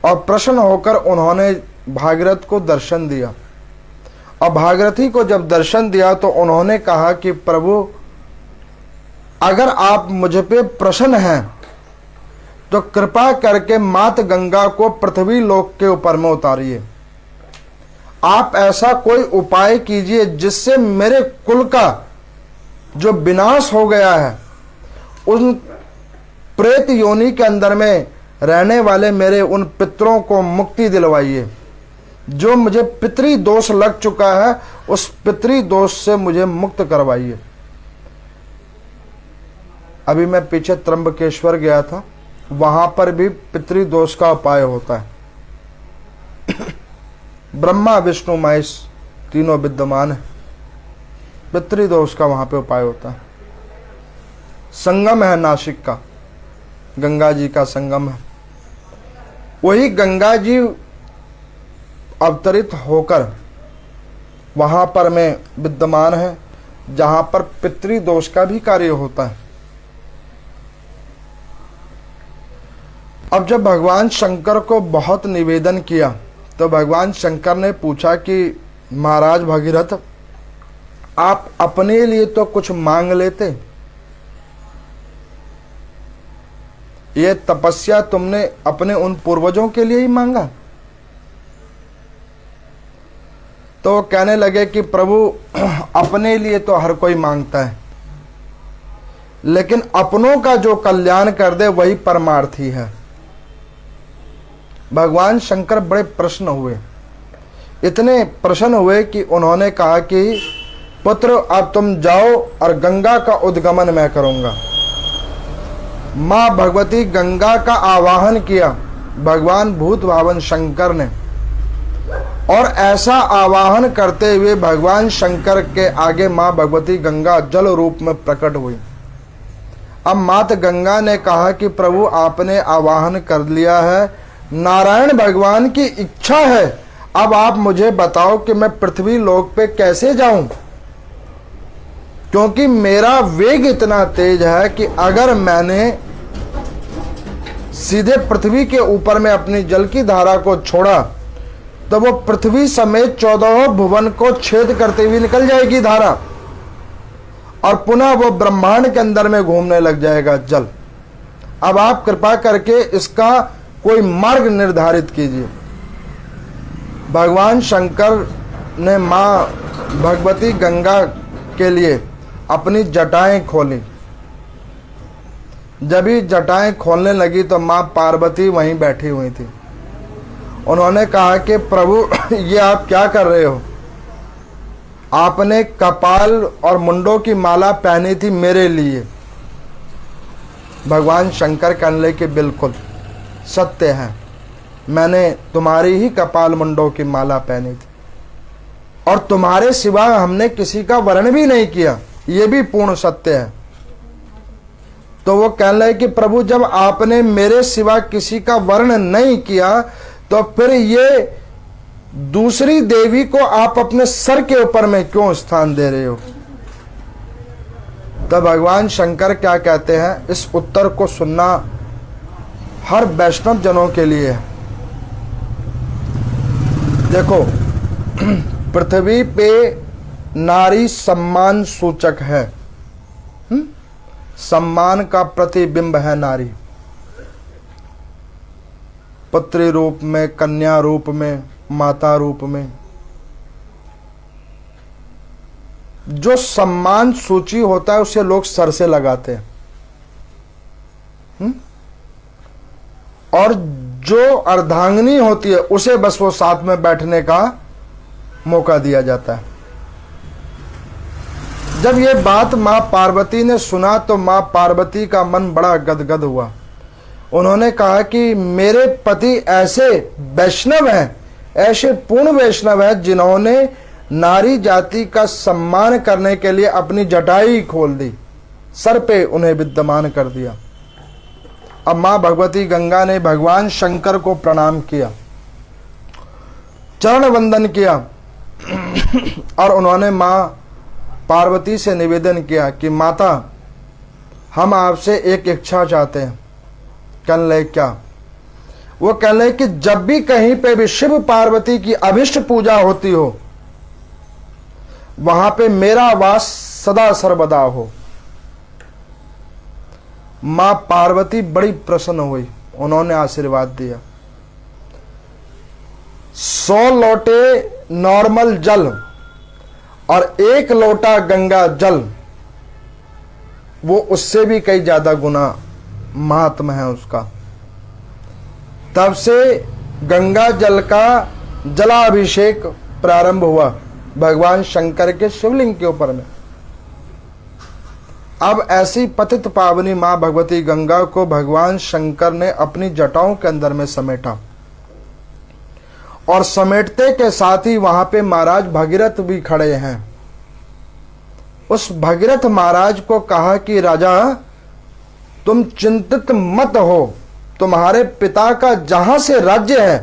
S1: और प्रसन्न होकर उन्होंने भागीरथ को दर्शन दिया। और भागीरथी को जब दर्शन दिया तो उन्होंने कहा कि प्रभु अगर आप मुझ पे प्रसन्न हैं तो कृपा करके मात गंगा को पृथ्वी लोक के ऊपर में उतारिए। आप ऐसा कोई उपाय कीजिए जिससे मेरे कुल का जो विनाश हो गया है, उन प्रेत योनि के अंदर में रहने वाले मेरे उन पितरों को मुक्ति दिलवाइए। जो मुझे पितरी दोष लग चुका है उस पितरी दोष से मुझे मुक्त करवाइए। अभी मैं पीछे त्र्यंबकेश्वर गया था, वहां पर भी पितरी दोष का उपाय होता है। ब्रह्मा विष्णु महेश तीनों विद्यमान है, पितरी दोष का वहां पे उपाय होता है। संगम है नासिक का, गंगा जी का संगम है। वही गंगा जी अवतरित होकर वहां पर में विद्यमान है, जहां पर पितरी दोष का भी कार्य होता है। अब जब भगवान शंकर को बहुत निवेदन किया तो भगवान शंकर ने पूछा कि महाराज भगीरथ, आप अपने लिए तो कुछ मांग लेते, ये तपस्या तुमने अपने उन पूर्वजों के लिए ही मांगा। तो वो कहने लगे कि प्रभु अपने लिए तो हर कोई मांगता है, लेकिन अपनों का जो कल्याण कर दे वही परमार्थी है। भगवान शंकर बड़े प्रसन्न हुए, इतने प्रसन्न हुए कि उन्होंने कहा कि पुत्र अब तुम जाओ और गंगा का उद्गमन मैं करूंगा। मां भगवती गंगा का आवाहन किया भगवान भूत भावन शंकर ने, और ऐसा आवाहन करते हुए भगवान शंकर के आगे मां भगवती गंगा जल रूप में प्रकट हुई। अब मात गंगा ने कहा कि प्रभु आपने आवाहन कर लिया है, नारायण भगवान की इच्छा है, अब आप मुझे बताओ कि मैं पृथ्वी लोक पे कैसे जाऊं, क्योंकि मेरा वेग इतना तेज है कि अगर मैंने सीधे पृथ्वी के ऊपर में अपनी जल की धारा को छोड़ा तो वो पृथ्वी समेत 14 भुवन को छेद करते हुए निकल जाएगी धारा, और पुनः वो ब्रह्मांड के अंदर में घूमने लग जाएगा जल। अब आप कृपा करके इसका कोई मार्ग निर्धारित कीजिए। भगवान शंकर ने मां भगवती गंगा के लिए अपनी जटाएं खोली। जब ही जटाएं खोलने लगी तो मां पार्वती वहीं बैठी हुई थी। उन्होंने कहा कि प्रभु ये आप क्या कर रहे हो, आपने कपाल और मुंडों की माला पहनी थी मेरे लिए। भगवान शंकर कहने लगे कि बिल्कुल सत्य है, मैंने तुम्हारी ही कपाल मुंडों की माला पहनी थी और तुम्हारे सिवा हमने किसी का वर्ण भी नहीं किया, ये भी पूर्ण सत्य है। तो वो कहने लगे कि प्रभु जब आपने मेरे सिवा किसी का वर्ण नहीं किया तो फिर ये दूसरी देवी को आप अपने सर के ऊपर में क्यों स्थान दे रहे हो। तो भगवान शंकर क्या कहते हैं, इस उत्तर को सुनना हर वैष्णव जनों के लिए है। देखो पृथ्वी पे नारी सम्मान सूचक है, सम्मान का प्रतिबिंब है नारी, पुत्री रूप में, कन्या रूप में, माता रूप में। जो सम्मान सूची होता है उसे लोग सर से लगाते हैं। और जो अर्धांगिनी होती है उसे बस वो साथ में बैठने का मौका दिया जाता है। जब ये बात मां पार्वती ने सुना तो मां पार्वती का मन बड़ा गदगद हुआ। उन्होंने कहा कि मेरे पति ऐसे वैष्णव हैं, ऐसे पूर्ण वैष्णव हैं जिन्होंने नारी जाति का सम्मान करने के लिए अपनी जटाई खोल दी, सर पे उन्हें विद्यमान कर दिया। अब मां भगवती गंगा ने भगवान शंकर को प्रणाम किया, चरण वंदन किया और उन्होंने मां पार्वती से निवेदन किया कि माता, हम आपसे एक इच्छा चाहते हैं। कहने लगे क्या? वो कहने लगे कि जब भी कहीं पे भी शिव पार्वती की अभिष्ट पूजा होती हो, वहां पे मेरा वास सदा सर्वदा हो। मां पार्वती बड़ी प्रसन्न हुई, उन्होंने आशीर्वाद दिया। 100 लोटे नॉर्मल जल और 1 लोटा गंगा जल, वो उससे भी कई ज्यादा गुना महात्म है उसका। तब से गंगा जल का जलाभिषेक प्रारंभ हुआ भगवान शंकर के शिवलिंग के ऊपर में। अब ऐसी पतित पावनी मां भगवती गंगा को भगवान शंकर ने अपनी जटाओं के अंदर में समेटा, और समेटते के साथ ही वहां पे महाराज भगीरथ भी खड़े हैं। उस भगीरथ महाराज को कहा कि राजा, तुम चिंतित मत हो, तुम्हारे पिता का जहां से राज्य है,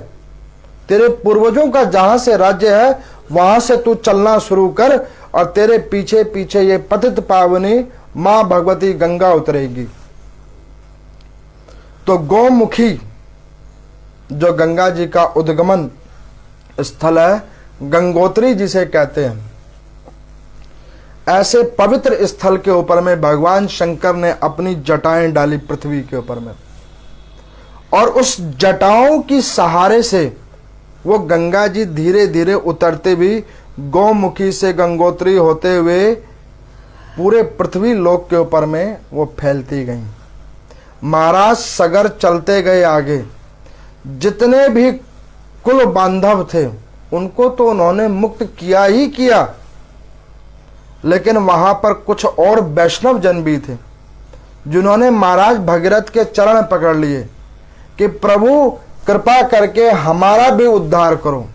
S1: तेरे पूर्वजों का जहां से राज्य है, वहां से तू चलना शुरू कर और तेरे पीछे पीछे ये पतित पावनी मां भगवती गंगा उतरेगी। तो गौमुखी जो गंगा जी का उद्गमन स्थल है, गंगोत्री जिसे कहते हैं, ऐसे पवित्र स्थल के ऊपर में भगवान शंकर ने अपनी जटाएं डाली पृथ्वी के ऊपर में, और उस जटाओं की सहारे से वो गंगा जी धीरे धीरे उतरते भी गौमुखी से गंगोत्री होते हुए पूरे पृथ्वी लोक के ऊपर में वो फैलती गई। महाराज सगर चलते गए आगे। जितने भी कुल बांधव थे उनको तो उन्होंने मुक्त किया ही किया, लेकिन वहां पर कुछ और वैष्णव जन भी थे जिन्होंने महाराज भगीरथ के चरण पकड़ लिए कि प्रभु कृपा करके हमारा भी उद्धार करो,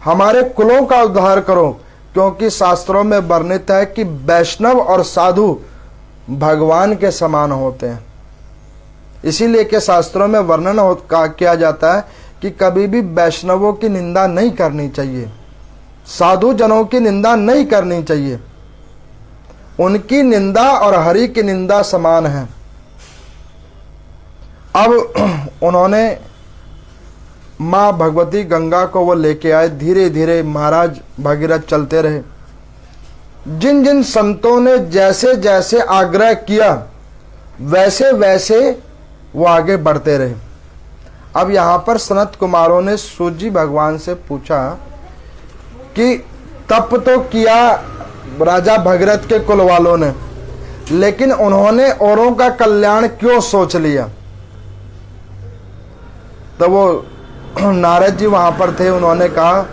S1: हमारे कुलों का उद्धार करो, क्योंकि शास्त्रों में वर्णित है कि वैष्णव और साधु भगवान के समान होते हैं। इसीलिए के शास्त्रों में वर्णन किया जाता है कि कभी भी वैष्णवों की निंदा नहीं करनी चाहिए, साधु जनों की निंदा नहीं करनी चाहिए। उनकी निंदा और हरि की निंदा समान है। अब उन्होंने मां भगवती गंगा को वो लेके आए। धीरे धीरे महाराज भगीरथ चलते रहे। जिन जिन संतों ने जैसे जैसे आग्रह किया वैसे वैसे वो आगे बढ़ते रहे। अब यहां पर सनत कुमारों ने सूजी भगवान से पूछा कि तप तो किया राजा भगीरथ के कुल वालों ने, लेकिन उन्होंने औरों का कल्याण क्यों सोच लिया? तो वो नारद जी वहां पर थे। उन्होंने कहा,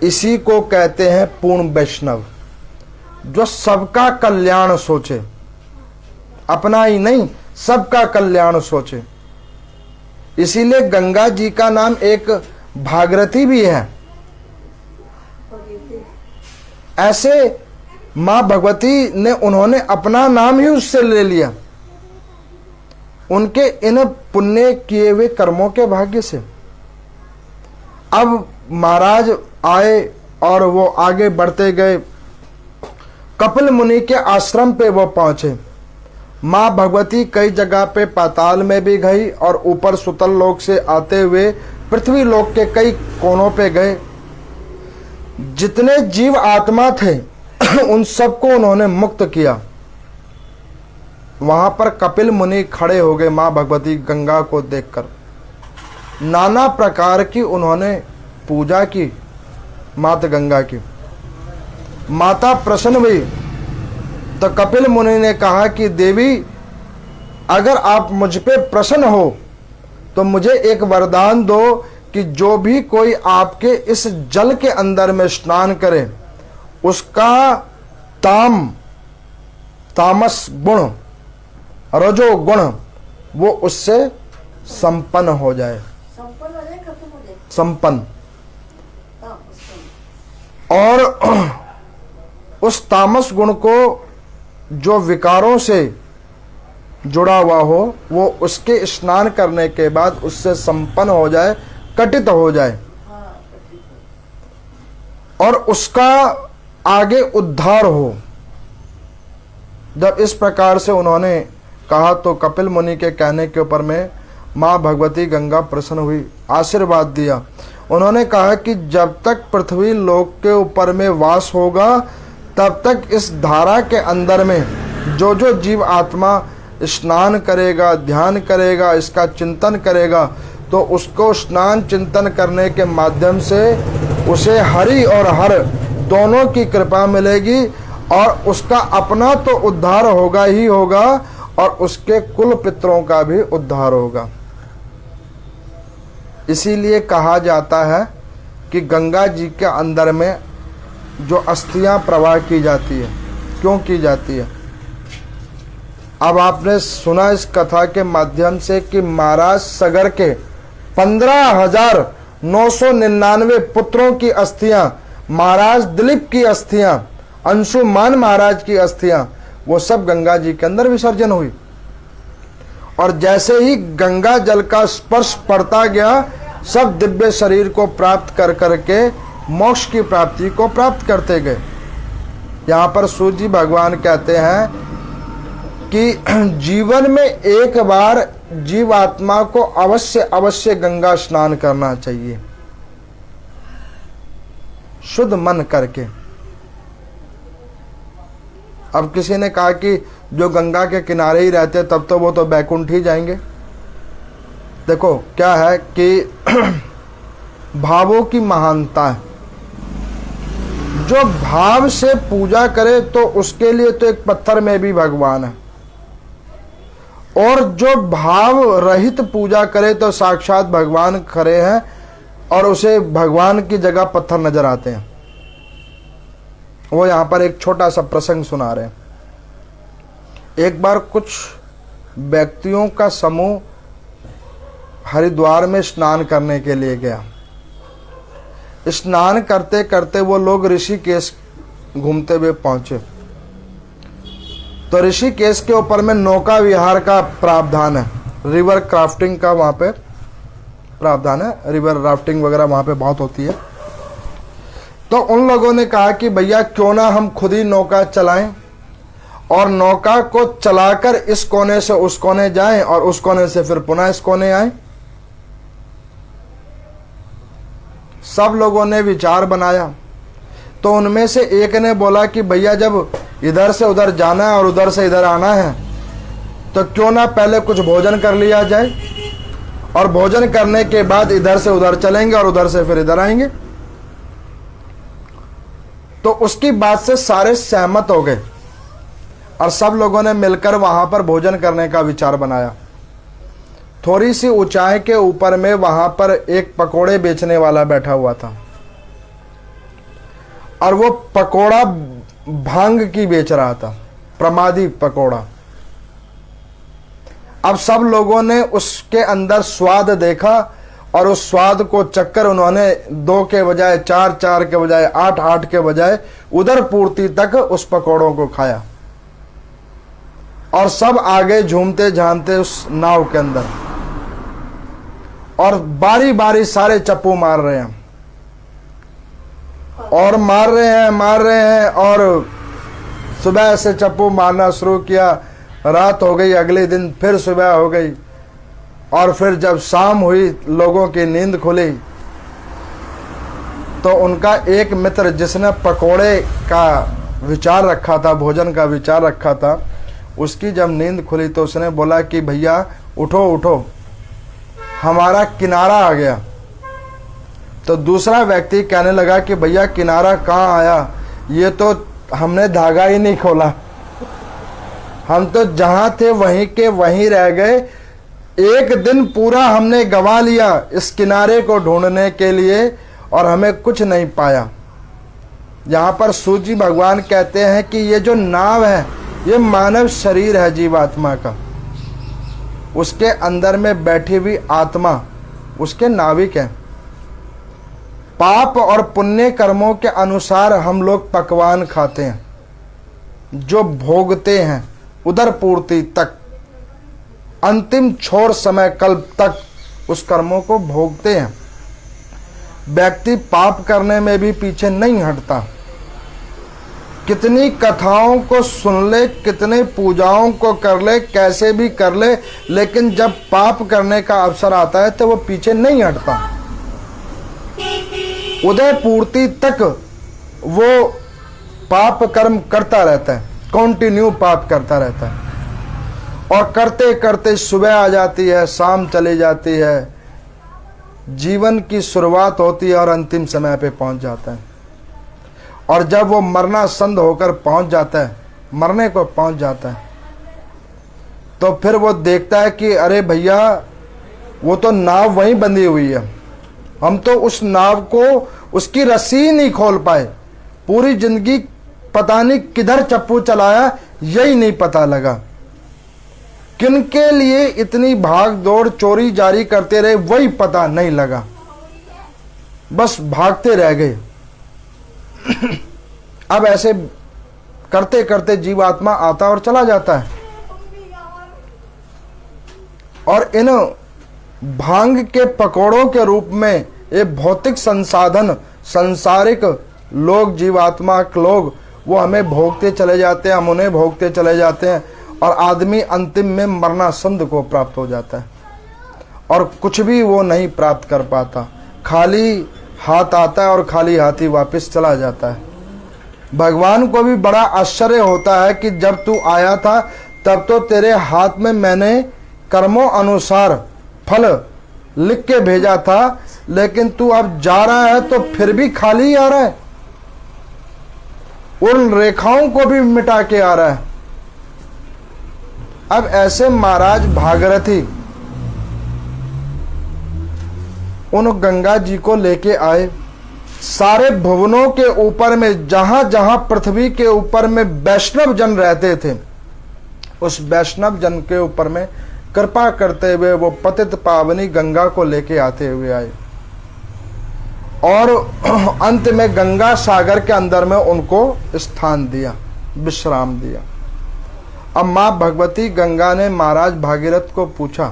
S1: इसी को कहते हैं पूर्ण वैष्णव, जो सबका कल्याण सोचे, अपना ही नहीं सबका कल्याण सोचे। इसीलिए गंगा जी का नाम एक भागीरथी भी है। ऐसे मां भगवती ने उन्होंने अपना नाम ही उससे ले लिया, उनके इन पुण्य किए हुए कर्मों के भाग्य से। अब महाराज आए और वो आगे बढ़ते गए। कपिल मुनि के आश्रम पे वो पहुंचे। मां भगवती कई जगह पे पाताल में भी गई और ऊपर सुतल लोक से आते हुए पृथ्वी लोक के कई कोनों पे गए। जितने जीव आत्मा थे उन सबको उन्होंने मुक्त किया। वहां पर कपिल मुनि खड़े हो गए मां भगवती गंगा को देखकर। नाना प्रकार की उन्होंने पूजा की माता गंगा की। माता प्रसन्न हुई तो कपिल मुनि ने कहा कि देवी, अगर आप मुझ पे प्रसन्न हो तो मुझे एक वरदान दो कि जो भी कोई आपके इस जल के अंदर में स्नान करे उसका तामस गुण, रजो गुण वो उससे संपन्न हो जाए, संपन्न। और उस तामस गुण को जो विकारों से जुड़ा हुआ हो वो उसके स्नान करने के बाद उससे संपन्न हो जाए, कटित हो जाए, और उसका आगे उद्धार हो। जब इस प्रकार से उन्होंने कहा तो कपिल मुनि के कहने के ऊपर में माँ भगवती गंगा प्रसन्न हुई, आशीर्वाद दिया। उन्होंने कहा कि जब तक पृथ्वी लोक के ऊपर में वास होगा तब तक इस धारा के अंदर में जो जो जीव आत्मा स्नान करेगा, ध्यान करेगा, इसका चिंतन करेगा, तो उसको स्नान चिंतन करने के माध्यम से उसे हरि और हर दोनों की कृपा मिलेगी, और उसका अपना तो उद्धार होगा ही होगा और उसके कुल पितरों का भी उद्धार होगा। इसीलिए कहा जाता है कि गंगा जी के अंदर में जो अस्थियां प्रवाह की जाती है, क्यों की जाती है? अब आपने सुना इस कथा के माध्यम से कि महाराज सगर के 15,999 पुत्रों की अस्थियां, महाराज दिलीप की अस्थियां, अंशुमान महाराज की अस्थियां, वो सब गंगा जी के अंदर विसर्जन हुई। और जैसे ही गंगा जल का स्पर्श पड़ता गया, सब दिव्य शरीर को प्राप्त कर करके मोक्ष की प्राप्ति को प्राप्त करते गए। यहाँ पर सूर्य जी भगवान कहते हैं कि जीवन में एक बार जीवात्मा को अवश्य गंगा स्नान करना चाहिए, शुद्ध मन करके। अब किसी ने कहा कि जो गंगा के किनारे ही रहते तब तो वो तो बैकुंठ ही जाएंगे। देखो क्या है कि भावों की महानता है। जो भाव से पूजा करे तो उसके लिए तो एक पत्थर में भी भगवान है, और जो भाव रहित पूजा करे तो साक्षात भगवान खड़े हैं और उसे भगवान की जगह पत्थर नजर आते हैं। वो यहां पर एक छोटा सा प्रसंग सुना रहे हैं। एक बार कुछ व्यक्तियों का समूह हरिद्वार में स्नान करने के लिए गया। स्नान करते करते वो लोग ऋषिकेश घूमते हुए पहुंचे। तो ऋषिकेश के ऊपर में नौका विहार का प्रावधान है, रिवर क्राफ्टिंग का वहां पे प्रावधान है, रिवर राफ्टिंग वगैरह वहां पे बहुत होती है। तो उन लोगों ने कहा कि भैया क्यों ना हम खुद ही नौका चलाएं और नौका को चलाकर इस कोने से उस कोने जाएं और उस कोने से फिर पुनः इस कोने आए। सब लोगों ने विचार बनाया। तो उनमें से एक ने बोला कि भैया जब इधर से उधर जाना है और उधर से इधर आना है तो क्यों ना पहले कुछ भोजन कर लिया जाए, और भोजन करने के बाद इधर से उधर चलेंगे और उधर से फिर इधर आएंगे। तो उसकी बात से सारे सहमत हो गए और सब लोगों ने मिलकर वहां पर भोजन करने का विचार बनाया। थोड़ी सी ऊंचाई के ऊपर में वहां पर एक पकोड़े बेचने वाला बैठा हुआ था, और वो पकोड़ा भांग की बेच रहा था, प्रमादी पकोड़ा। अब सब लोगों ने उसके अंदर स्वाद देखा और उस स्वाद को चक्कर उन्होंने 2 के बजाय 4, 4 के बजाय 8, 8 के बजाय उधर पूर्ति तक उस पकोड़ों को खाया, और सब आगे झूमते झामते उस नाव के अंदर, और बारी बारी सारे चप्पू मार रहे हैं और मार रहे हैं और सुबह से चप्पू मारना शुरू किया। रात हो गई, अगले दिन फिर सुबह हो गई, और फिर जब शाम हुई लोगों की नींद खुली तो उनका एक मित्र जिसने पकोड़े का विचार रखा था, भोजन का विचार रखा था, उसकी जब नींद खुली तो उसने बोला कि भैया उठो उठो, हमारा किनारा आ गया। तो दूसरा व्यक्ति कहने लगा कि भैया किनारा कहाँ आया, ये तो हमने धागा ही नहीं खोला, हम तो जहाँ थे वहीं के वहीं रह गए, एक दिन पूरा हमने गवा लिया इस किनारे को ढूंढने के लिए और हमें कुछ नहीं पाया। यहाँ पर सूर्य भगवान कहते हैं कि ये जो नाव है ये मानव शरीर है जीवात्मा का, उसके अंदर में बैठी हुई आत्मा उसके नाविक है। पाप और पुण्य कर्मों के अनुसार हम लोग पकवान खाते हैं, जो भोगते हैं उदर पूर्ति तक, अंतिम छोर समय कल्प तक उस कर्मों को भोगते हैं। व्यक्ति पाप करने में भी पीछे नहीं हटता। कितनी कथाओं को सुन ले, कितने पूजाओं को कर ले, कैसे भी कर ले, लेकिन जब पाप करने का अवसर आता है तो वो पीछे नहीं हटता। उदय पूर्ति तक वो पाप कर्म करता रहता है, कंटिन्यू पाप करता रहता है। और करते करते सुबह आ जाती है, शाम चली जाती है, जीवन की शुरुआत होती है और अंतिम समय पे पहुंच जाता है। और जब वो मरना संध होकर पहुंच जाता है, मरने को पहुंच जाता है, तो फिर वो देखता है कि अरे भैया वो तो नाव वहीं बंधी हुई है, हम तो उस नाव को उसकी रस्सी ही नहीं खोल पाए। पूरी जिंदगी पता नहीं किधर चप्पू चलाया, यही नहीं पता लगा। किनके लिए इतनी भाग दौड़ चोरी जारी करते रहे, वही पता नहीं लगा, बस भागते रह गए। अब ऐसे करते करते जीवात्मा आता और चला जाता है। और इन भांग के पकौड़ों के रूप में ये भौतिक संसाधन, सांसारिक लोग, जीवात्मा लोग, वो हमें भोगते चले जाते हैं, हम उन्हें भोगते चले जाते हैं, और आदमी अंतिम में मरना संध को प्राप्त हो जाता है और कुछ भी वो नहीं प्राप्त कर पाता। खाली हाथ आता है और खाली हाथ ही वापस चला जाता है। भगवान को भी बड़ा आश्चर्य होता है कि जब तू आया था तब तो तेरे हाथ में मैंने कर्मों अनुसार फल लिख के भेजा था, लेकिन तू अब जा रहा है तो फिर भी खाली आ रहा है, उन रेखाओं को भी मिटा के आ रहा है। अब ऐसे महाराज भागीरथी उन गंगा जी को लेके आए। सारे भुवनों के ऊपर में, जहां जहां पृथ्वी के ऊपर में वैष्णव जन रहते थे, उस वैष्णव जन के ऊपर में कृपा करते हुए वो पतित पावनी गंगा को लेके आते हुए आए और अंत में गंगा सागर के अंदर में उनको स्थान दिया, विश्राम दिया। अब मां भगवती गंगा ने महाराज भागीरथ को पूछा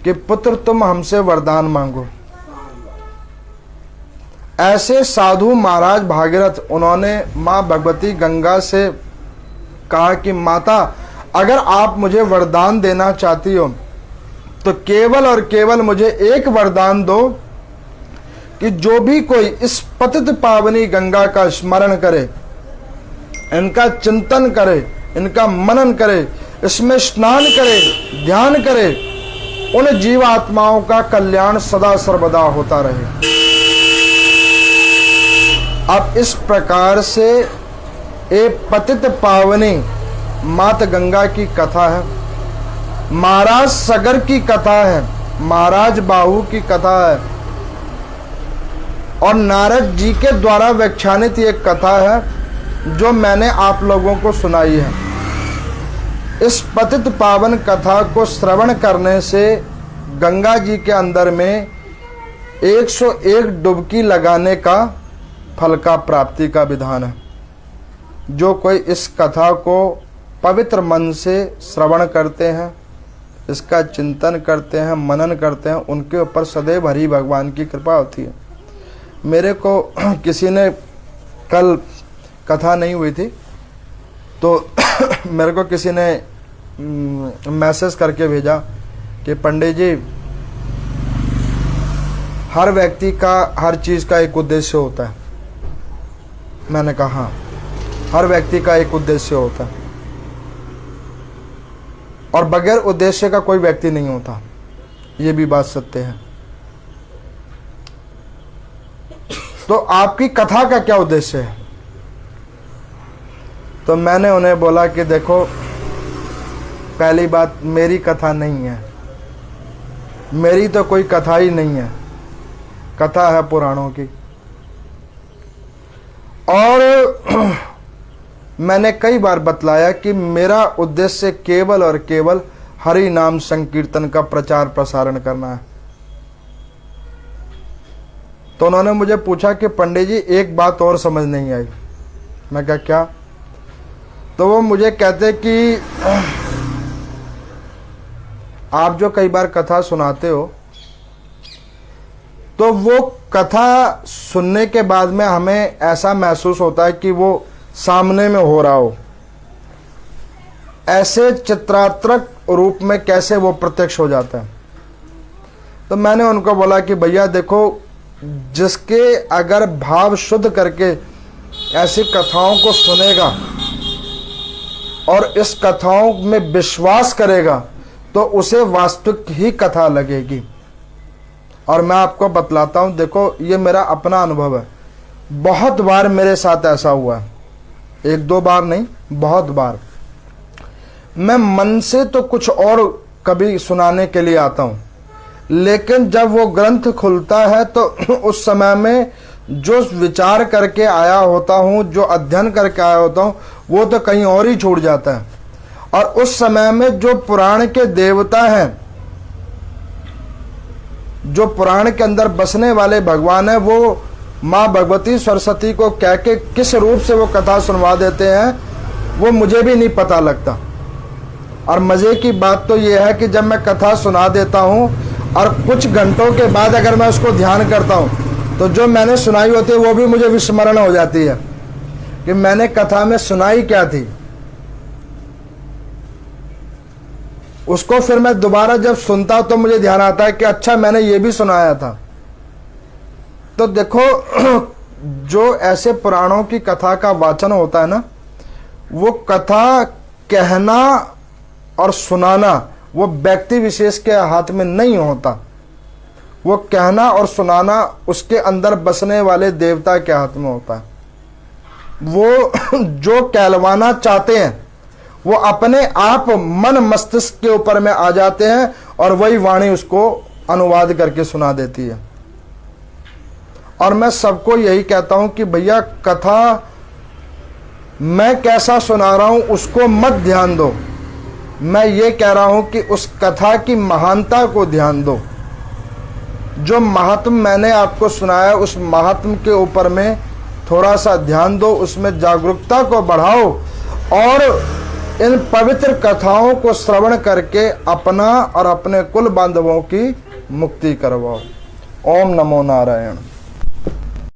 S1: कि पुत्र तुम हमसे वरदान मांगो। ऐसे साधु महाराज भागीरथ, उन्होंने मां भगवती गंगा से कहा कि माता, अगर आप मुझे वरदान देना चाहती हो तो केवल और केवल मुझे एक वरदान दो कि जो भी कोई इस पतित पावनी गंगा का स्मरण करे, इनका चिंतन करे, इनका मनन करे, इसमें स्नान करे, ध्यान करे, उन जीवात्माओं का कल्याण सदा सर्वदा होता रहे। अब इस प्रकार से एक पतित पावनी मात गंगा की कथा है, महाराज सगर की कथा है, महाराज बाहु की कथा है और नारद जी के द्वारा व्याख्यानित एक कथा है जो मैंने आप लोगों को सुनाई है। इस पतित पावन कथा को श्रवण करने से गंगा जी के अंदर में 101 डुबकी लगाने का फल का प्राप्ति का विधान है। जो कोई इस कथा को पवित्र मन से श्रवण करते हैं, इसका चिंतन करते हैं, मनन करते हैं, उनके ऊपर सदैव हरि भगवान की कृपा होती है। मेरे को किसी ने, कल कथा नहीं हुई थी तो मेरे को किसी ने मैसेज करके भेजा कि पंडित जी, हर व्यक्ति का हर चीज़ का एक उद्देश्य होता है। मैंने कहा हाँ, हर व्यक्ति का एक उद्देश्य होता है और बगैर उद्देश्य का कोई व्यक्ति नहीं होता, ये भी बात सत्य है। तो आपकी कथा का क्या उद्देश्य है? तो मैंने उन्हें बोला कि देखो, पहली बात, मेरी कथा नहीं है, मेरी तो कोई कथा ही नहीं है, कथा है पुराणों की। और मैंने कई बार बतलाया कि मेरा उद्देश्य केवल और केवल हरि नाम संकीर्तन का प्रचार प्रसारण करना है। तो उन्होंने मुझे पूछा कि पंडित जी एक बात और समझ नहीं आई। मैं कहा क्या? तो वो मुझे कहते कि आप जो कई बार कथा सुनाते हो, तो वो कथा सुनने के बाद में हमें ऐसा महसूस होता है कि वो सामने में हो रहा हो। ऐसे चित्रात्मक रूप में कैसे वो प्रत्यक्ष हो जाता है? तो मैंने उनको बोला कि भैया देखो, जिसके अगर भाव शुद्ध करके ऐसी कथाओं को सुनेगा और इस कथाओं में विश्वास करेगा तो उसे वास्तविक ही कथा लगेगी। और मैं आपको बतलाता हूं, देखो ये मेरा अपना अनुभव है। बहुत बार मेरे साथ ऐसा हुआ है, एक दो बार नहीं, बहुत बार। मैं मन से तो कुछ और कभी सुनाने के लिए आता हूं, लेकिन जब वो ग्रंथ खुलता है तो उस समय में जो विचार करके आया होता हूं, जो अध्ययन करके आया होता हूं, वो तो कहीं और ही छूट जाता है। और उस समय में जो पुराण के देवता हैं, जो पुराण के अंदर बसने वाले भगवान है, वो माँ भगवती सरस्वती को कह के किस रूप से वो कथा सुनवा देते हैं, वो मुझे भी नहीं पता लगता। और मजे की बात तो ये है कि जब मैं कथा सुना देता हूं और कुछ घंटों के बाद अगर मैं उसको ध्यान करता हूं, तो जो मैंने सुनाई होती है वो भी मुझे विस्मरण हो जाती है कि मैंने कथा में सुनाई क्या थी। उसको फिर मैं दोबारा जब सुनता हूं तो मुझे ध्यान आता है कि अच्छा मैंने ये भी सुनाया था। तो देखो, जो ऐसे पुराणों की कथा का वाचन होता है ना, वो कथा कहना और सुनाना वो व्यक्ति विशेष के हाथ में नहीं होता। वो कहना और सुनाना उसके अंदर बसने वाले देवता के हाथ में होता है। वो जो कहलवाना चाहते हैं वो अपने आप मन मस्तिष्क के ऊपर में आ जाते हैं और वही वाणी उसको अनुवाद करके सुना देती है। और मैं सबको यही कहता हूं कि भैया, कथा मैं कैसा सुना रहा हूं उसको मत ध्यान दो, मैं ये कह रहा हूं कि उस कथा की महानता को ध्यान दो। जो महात्म मैंने आपको सुनाया, उस महात्म के ऊपर में थोड़ा सा ध्यान दो, उसमें जागरूकता को बढ़ाओ और इन पवित्र कथाओं को श्रवण करके अपना और अपने कुल बांधवों की मुक्ति करवाओ। ओम नमो नारायण।